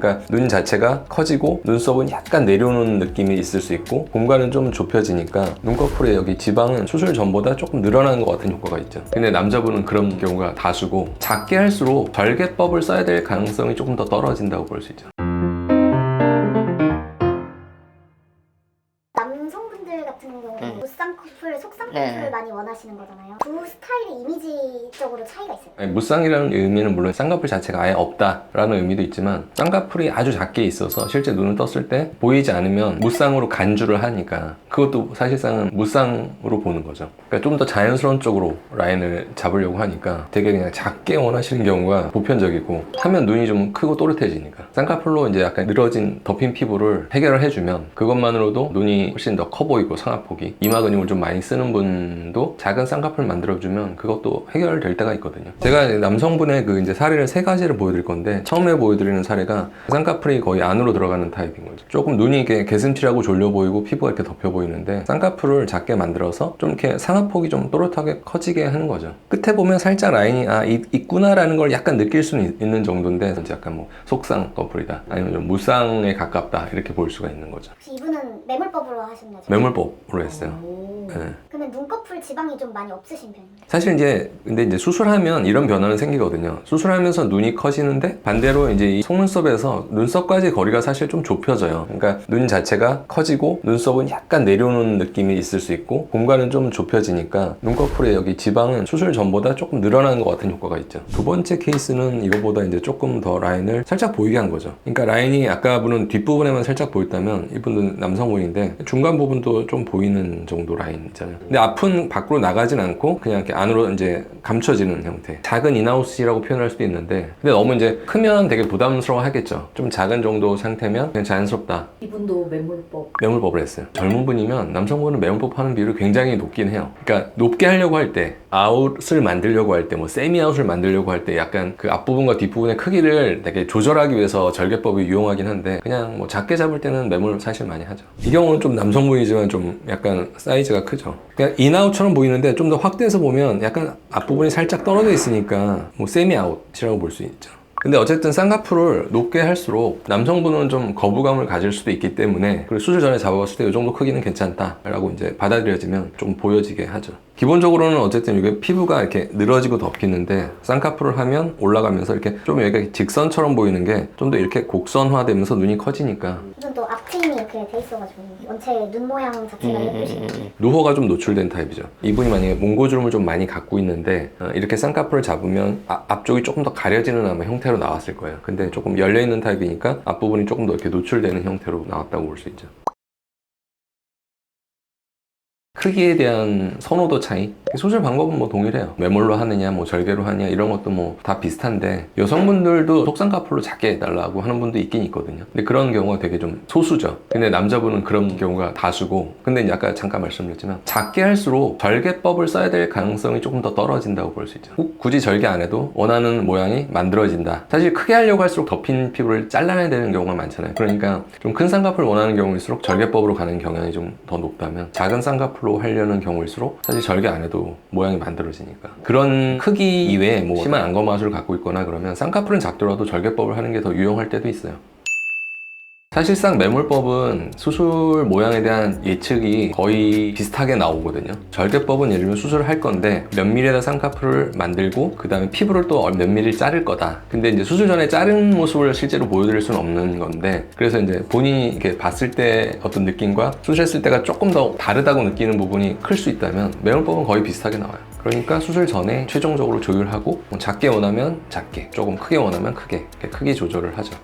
그러니까 눈 자체가 커지고 눈썹은 약간 내려오는 느낌이 있을 수 있고 공간은 좀 좁혀지니까 눈꺼풀에 여기 지방은 수술 전보다 조금 늘어나는 것 같은 효과가 있죠. 근데 남자분은 그런 경우가 다수고 작게 할수록 절개법을 써야 될 가능성이 조금 더 떨어진다고 볼 수 있죠. 남성분들 같은 경우는 무쌍꺼풀, 속쌍꺼풀을 많이 원하시는 거잖아요. 두 스타일의 이미지적으로 차이가 있어요. 아니, 무쌍이라는 의미는 물론 쌍꺼풀 자체가 아예 없다라는 의미도 있지만 쌍꺼풀이 아주 작게 있어서 실제 눈을 떴을 때 보이지 않으면 무쌍으로 간주를 하니까 그것도 사실상은 무쌍으로 보는 거죠. 그러니까 좀 더 자연스러운 쪽으로 라인을 잡으려고 하니까 되게 그냥 작게 원하시는 경우가 보편적이고 하면 눈이 좀 크고 또렷해지니까 쌍꺼풀로 이제 약간 늘어진 덮인 피부를 해결을 해주면 그것만으로도 눈이 훨씬 더 커 보이고 상악폭이 이마 근육을 좀 많이 쓰는 분도 작은 쌍꺼풀 만들어주면 그것도 해결될 때가 있거든요. 제가 남성분의 그 이제 사례를 3가지를 보여드릴 건데 처음에 보여드리는 사례가 쌍꺼풀이 거의 안으로 들어가는 타입인 거죠. 조금 눈이 이렇게 개슴칠하고 졸려 보이고 피부가 이렇게 덮여 보이는데 쌍꺼풀을 작게 만들어서 좀 이렇게 상악폭이 좀 또렷하게 커지게 하는 거죠. 끝에 보면 살짝 라인이 있구나라는 걸 약간 느낄 수는 있는 정도인데 이제 약간 뭐 속쌍꺼풀이다 아니면 좀 무쌍에 가깝다 이렇게 볼 수가 있는 거죠. 혹시 이분은 매몰법으로 하셨나요? 매몰법으로 했어요. 네. 그러면 눈꺼풀 지방이 좀 많이 없으신 편이에요? 사실 근데 이제 수술하면 이런 변화는 생기거든요. 수술하면서 눈이 커지는데 반대로 이제 이 속눈썹에서 눈썹까지 거리가 사실 좀 좁혀져요. 그러니까 눈 자체가 커지고 눈썹은 약간 내려오는 느낌이 있을 수 있고 공간은 좀 좁혀지니까 눈꺼풀에 여기 지방은 수술 전보다 조금 늘어나는 것 같은 효과가 있죠. 두 번째 케이스는 이거보다 이제 조금 더 라인을 살짝 보이게 한 거죠. 그러니까 라인이 아까 분은 뒷부분에만 살짝 보였다면 이분은 남성분인데 중간 부분도 좀 보이는 정도 라인 있잖아요. 근데 앞은 밖으로 나가진 않고 그냥 이렇게 안으로 이제 감춰지는 형태. 작은 인아웃이라고 표현할 수도 있는데 근데 너무 이제 크면 되게 부담스러워 하겠죠. 좀 작은 정도 상태면 그냥 자연스럽다. 이분도 매몰법을 했어요. 젊은 분이면 남성분은 매몰법 하는 비율이 굉장히 높긴 해요. 그러니까 높게 하려고 할 때 아웃을 만들려고 할 때 뭐 세미 아웃을 만들려고 할 때 약간 그 앞부분과 뒷부분의 크기를 되게 조절하기 위해서 절개법이 유용하긴 한데 그냥 뭐 작게 잡을 때는 매몰 사실 많이 하죠. 이 경우는 좀 남성분이지만 좀 약간 사이즈가 크죠. 그냥 인아웃처럼 보이는데 좀 더 확대해서 보면 약간 앞부분이 살짝 떨어져 있으니까 뭐 세미 아웃이라고 볼 수 있죠. 근데 어쨌든 쌍꺼풀을 높게 할수록 남성분은 좀 거부감을 가질 수도 있기 때문에 그리고 수술 전에 잡아봤을 때 이 정도 크기는 괜찮다라고 이제 받아들여지면 좀 보여지게 하죠. 기본적으로는 어쨌든 이게 피부가 이렇게 늘어지고 덮이는데 쌍꺼풀을 하면 올라가면서 이렇게 좀 여기가 직선처럼 보이는 게 좀 더 이렇게 곡선화되면서 눈이 커지니까 이분 또 앞트임이 이렇게 돼 있어가지고 원체 눈 모양 자체가 예쁘시고 누호가 좀 노출된 타입이죠. 이분이 만약에 몽고주름을 좀 많이 갖고 있는데 이렇게 쌍꺼풀을 잡으면 앞쪽이 조금 더 가려지는 아마 형태로 나왔을 거예요. 근데 조금 열려있는 타입이니까 앞부분이 조금 더 이렇게 노출되는 형태로 나왔다고 볼 수 있죠. 크기에 대한 선호도 차이? 수술 방법은 뭐 동일해요. 매몰로 하느냐 뭐 절개로 하느냐 이런 것도 뭐 다 비슷한데 여성분들도 속쌍꺼풀로 작게 해달라고 하는 분도 있긴 있거든요. 근데 그런 경우가 되게 좀 소수죠. 근데 남자분은 그런 경우가 다수고 근데 이제 아까 잠깐 말씀드렸지만 작게 할수록 절개법을 써야 될 가능성이 조금 더 떨어진다고 볼 수 있죠. 굳이 절개 안 해도 원하는 모양이 만들어진다. 사실 크게 하려고 할수록 덮인 피부를 잘라내야 되는 경우가 많잖아요. 그러니까 좀 큰 쌍꺼풀을 원하는 경우일수록 절개법으로 가는 경향이 좀 더 높다면 작은 쌍꺼풀로 하려는 경우일수록 사실 절개 안 해도 모양이 만들어지니까 그런 크기 이외에 뭐 심한 안검하수를 갖고 있거나 그러면 쌍꺼풀은 작더라도 절개법을 하는 게 더 유용할 때도 있어요. 사실상 매몰법은 수술 모양에 대한 예측이 거의 비슷하게 나오거든요. 절개법은 예를 들면 수술을 할 건데 몇 밀리에다 쌍꺼풀을 만들고 그 다음에 피부를 또 몇 밀리 자를 거다. 근데 이제 수술 전에 자른 모습을 실제로 보여드릴 수는 없는 건데 그래서 이제 본인이 이렇게 봤을 때 어떤 느낌과 수술했을 때가 조금 더 다르다고 느끼는 부분이 클 수 있다면 매몰법은 거의 비슷하게 나와요. 그러니까 수술 전에 최종적으로 조율하고 작게 원하면 작게, 조금 크게 원하면 크게 이렇게 크기 조절을 하죠.